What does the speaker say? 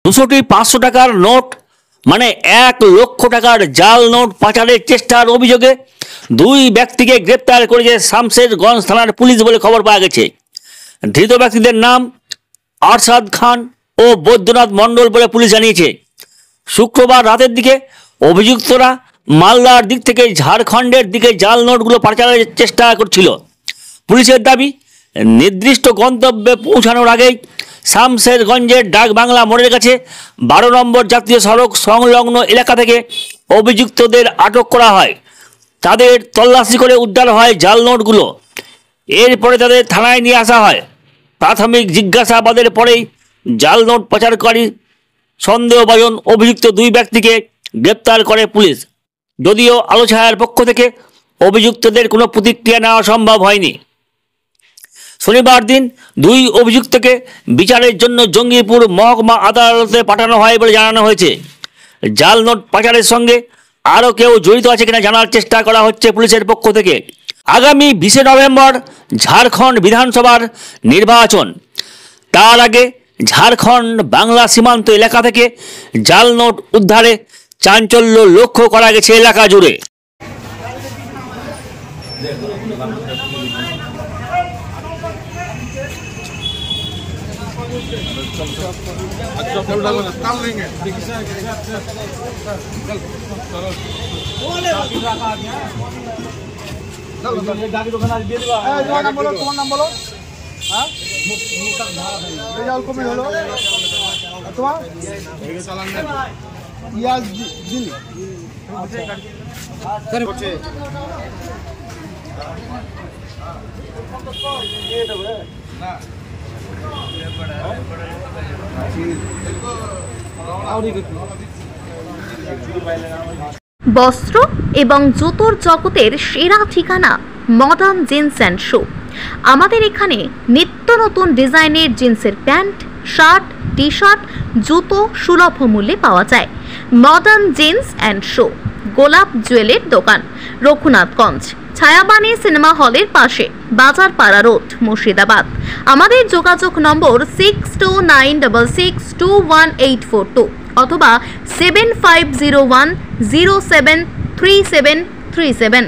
200টি 500 টাকার নোট মানে 1 লক্ষ টাকার জাল নোট পাচারের চেষ্টার অভিযোগে 2 ব্যক্তিকে গ্রেপ্তার করেছে শামশেরগঞ্জ থানার পুলিশ বলে খবর পাওয়া গেছে। ধৃত ব্যক্তিদের নাম আরশাদ খান ও বৈদ্যনাথ মণ্ডল বলে পুলিশ জানিয়েছে। শুক্রবার রাতের দিকে অভিযুক্তরা মালদার দিক থেকে ঝাড়খণ্ডের দিকে জাল নোটগুলো পাচারের চেষ্টা করছিল। পুলিশের দাবি, নির্দিষ্ট গন্তব্যে পৌঁছানোর আগেই শামশেরগঞ্জের ডাকবাংলা মোড়ের কাছে 12 নম্বর জাতীয় সড়ক সংলগ্ন এলাকা থেকে অভিযুক্তদের আটক করা হয়। তাদের তল্লাশি করে উদ্ধার হয় জাল নোটগুলো। এরপরে তাদের থানায় নিয়ে আসা হয়। প্রাথমিক জিজ্ঞাসাবাদের পরেই জাল নোট পাচারকারী সন্দেহভাজন অভিযুক্ত 2 ব্যক্তিকে গ্রেপ্তার করে পুলিশ। যদিও আলো ছায়ার পক্ষ থেকে অভিযুক্তদের কোনো প্রতিক্রিয়া নেওয়া সম্ভব হয়নি। শনিবার দিন 2 অভিযুক্তকে বিচারের জন্য জঙ্গিপুর মহকুমা আদালতে পাঠানো হয় বলে জানানো হয়েছে। জাল নোট পাচারের সঙ্গে আরও কেউ জড়িত আছে কিনা জানার চেষ্টা করা হচ্ছে পুলিশের পক্ষ থেকে। আগামী 20 নভেম্বর ঝাড়খণ্ড বিধানসভার নির্বাচন। তার আগে ঝাড়খণ্ড বাংলা সীমান্ত এলাকা থেকে জাল নোট উদ্ধারে চাঞ্চল্য লক্ষ্য করা গেছে এলাকা জুড়ে। বস্ত্র এবং জুতোর জগতের সেরা ঠিকানা মডার্ন জিন্স অ্যান্ড শু। আমাদের এখানে নিত্য নতুন ডিজাইনের জিন্সের প্যান্ট, শার্ট, টি শার্ট, জুতো সুলভ মূল্যে পাওয়া যায়। মডার্ন জিন্স অ্যান্ড শু, গোলাপ জুয়েলের দোকান, রঘুনাথগঞ্জ, ছায়াবাণী সিনেমা হলের পাশে, বাজার পাড়া রোড, মুর্শিদাবাদ। আমাদের যোগাযোগ নম্বর 6296621842 অথবা 7501073737।